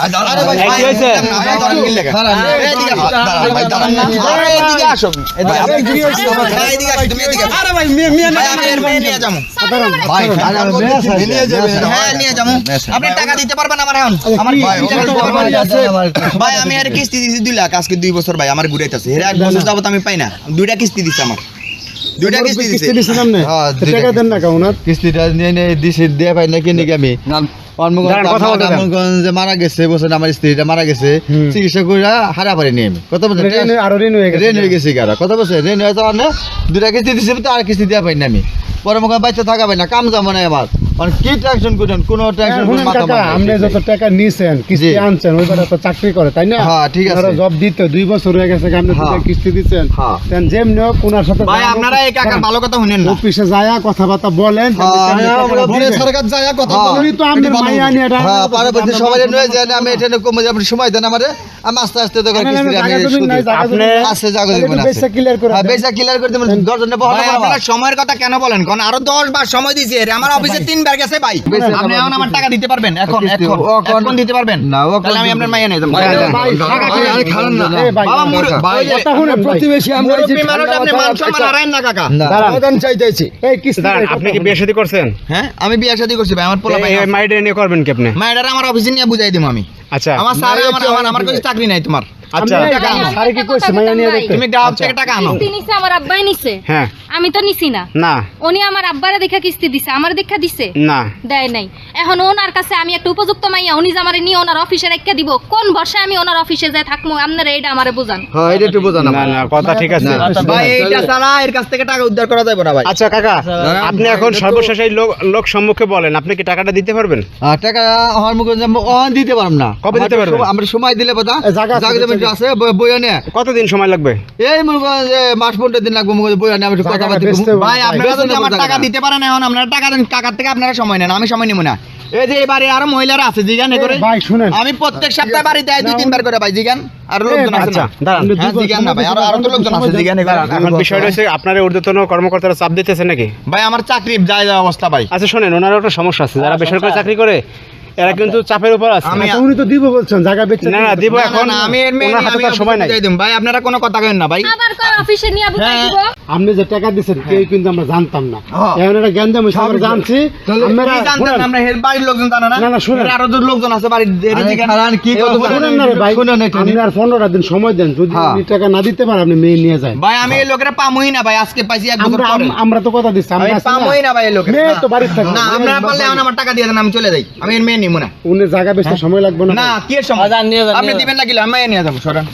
আরে ভাই কি হইছে এদিকে আসো এদিকে আসো তুমি এদিকে আরে ভাই মিয়া নিয়ে যামু ভাই নিয়ে যাবেন হ্যাঁ নিয়ে যামু আপনি টাকা দিতে পারবেন আমার এখন আমার ভাই আমি আর কিস্তি দিছি 2 লাখ আজকে 2 বছর ভাই আমার ঘুরাইতাছে এর এক বছর যাবত আমি পাই না দুইটা কিস্তি দিছি আমার দুইটা কিস্তি দিছেন আপনি টাকা দেন না কাউনার কিস্তিটা নিয়ে দিছি দিয়ে পাই না কিনে আমি মারা গেছে বছর আমার স্ত্রীটা মারা গেছে চিকিৎসা করে হারা পারিনি আমি কত বছর রেন হয়ে গেছি কত বছর রেন হয়ে যাওয়ার না 2টা কিস্তি দিছি তো আর কিস্তি দেওয়া পাই না আমি পরে মুখে বাচ্চা থাকা পাই না কাম যাবো না আমার কি ট্যাকশন করেন কোন আপনি যত টাকা নিছেন কিস্তি আনছেন ওই কথা তো চাকরি করে তাই না হ্যাঁ ঠিক আছে জব দিতে 2 বছর হয়ে গেছে আপনি কিস্তি দিচ্ছেন তেন যেমনি হোক ওনার সাথে ভাই আপনারা এই কাকার ভালো কথা শুনেন না অফিসে যায়া কথাবার্তা বলেন সরকার যায়া কথা বলেন তো আপনি মাইয়া নিয়ে এটা হ্যাঁ পরবর্তী সময় নয় যে আমি এটা কম আপনি সময় দেন আমারে আমি আস্তে আস্তে তো কিস্তি আমি আপনি আছে জায়গা দিবেন বেসা ক্লিয়ার করে বেসা ক্লিয়ার করে দিবেন 10 জনে বহাল আপনারা সময়ের কথা কেন বলেন কোন আরো 10 বার সময় দিছি আমার অফিসে 3 বার গেছে ভাই আপনি এখন আমার টাকা দিতে পারবেন এখন দিতে পারবেন না তাহলে আমি আপনার মাইয়া নিয়ে যাব ভাই টাকা কি আরে খান না বাবা মুর ভাই কথা শুনেন প্রতিবেশী আমরা এই মানুষ আপনি মান সম্মান হারায়েন না কাকা দাঁড়ান চাইতেছি এই কিস্তি আপনি কি বিয়ে শাদী করছেন হ্যাঁ আমি বিয়ে শাদী করছি ভাই আমার পোলা ভাই এই মাইডে নিয়ে করবেন কি আপনি মাইডার আমার অফিসে নিয়ে বুঝাই দিমু আমি আচ্ছা আমার স্যার আমার কাছে চাকরি নাই তোমার আচ্ছা স্যার কি কইছে মাইয়া নিয়ে দেখতে তুমি গ্রাহক থেকে টাকা আনো কিস্তি নিছে আমার আব্বাই নিছে হ্যাঁ আমি তো নিছি না না উনি আমার আব্বারে দেখা কিস্তি দিছে আমার দেখা দিছে না দেয় নাই এখন ওনার কাছে আমি একটা উপযুক্ত মাইয়া উনি যে আমারে নিয়ে ওনার অফিসে রেখে দিব কোন ভরসায় আমি ওনার অফিসে যাই থাকমু আপনারা এইটা আমারে বুঝান হ্যাঁ এটা একটু বুঝান না না কথা ঠিক আছে ভাই এইটা সালা এর কাছ থেকে টাকা উদ্ধার করা যাবে না ভাই আচ্ছা কাকা আপনি এখন সর্বশেষ এই লোক সম্মুখে বলেন আপনি কি টাকাটা দিতে পারবেন টাকা আমার মুখে দিতে পারব না কবে দিতে পারবেন আমরা সময় দিলে কথা জায়গা আছে বইয়া নিয়ে কতদিন সময় লাগবে এই মনে করেন যে মাস 15 দিন লাগবে মুখে বইয়া নিয়ে আমি কথা বলতে ভাই আপনারা যদি আমার টাকা দিতে পারেন এখন আপনারা টাকা দেন কাকার থেকে আপনারা সময় নেন আমি সময় নিব না এই যে এই বাড়ির আরো মহিলারা আছে জিগান করে ভাই শুনেন আমি প্রত্যেক সপ্তাহে বাড়ি দেই 2-3 বার করে ভাই জিগান আর লোকজন আছে না দাঁড়ান জিগান না ভাই আর তো লোকজন আছে জিগান এখন বিষয়টা হচ্ছে আপনার ঊর্ধ্বতন কর্মকর্তারা চাপ দিতেছে নাকি ভাই আমার চাকরি যায় অবস্থা ভাই আচ্ছা শুনেন ওনারও একটা সমস্যা আছে যারা বেসরকারি চাকরি করে এরা কিন্তু চাপের উপর আছে উনি তো দিব বলছেন জায়গা বেচে না না দিব এখন আমি এর মেয়ে ওনার হাতে তার সময় নাই ভাই আপনারা কোনো কথা কইেন না ভাই আবার কোন অফিসে নিয়ে বুঝাই দিব আপনি যে টাকা দিবেন কেউ কিন্তু আমরা জানতাম না এখন এটা জ্ঞান দেব আমরা জানছি আমরা জানতাম আমরা এর বাড়ির লোকজন জানা না না শুনেন আরো দুই লোকজন আছে বাড়ির জিগান কি কথা শুনেন না রে ভাই শুনেন আপনি আর 15টা দিন সময় দেন যদি আপনি টাকা না দিতে পারেন আপনি মেয়ে নিয়ে যান ভাই আমি এই লোকেরা পামুই না ভাই আজকে পাইছি এক বছর পরে আমরা তো কথা দিছি আমি পামুই না ভাই এই লোকেরা মেয়ে তো বাড়ি থাকে না আপনারা পারলে এখন আমার টাকা দিয়ে দেন আমি চলে যাই আমি এর মেয়ে নিব না উনি জায়গা বেচতে সময় লাগবে না না কি এর সময় আপনি দিবেন না কি আমি নিয়ে যাব সরেন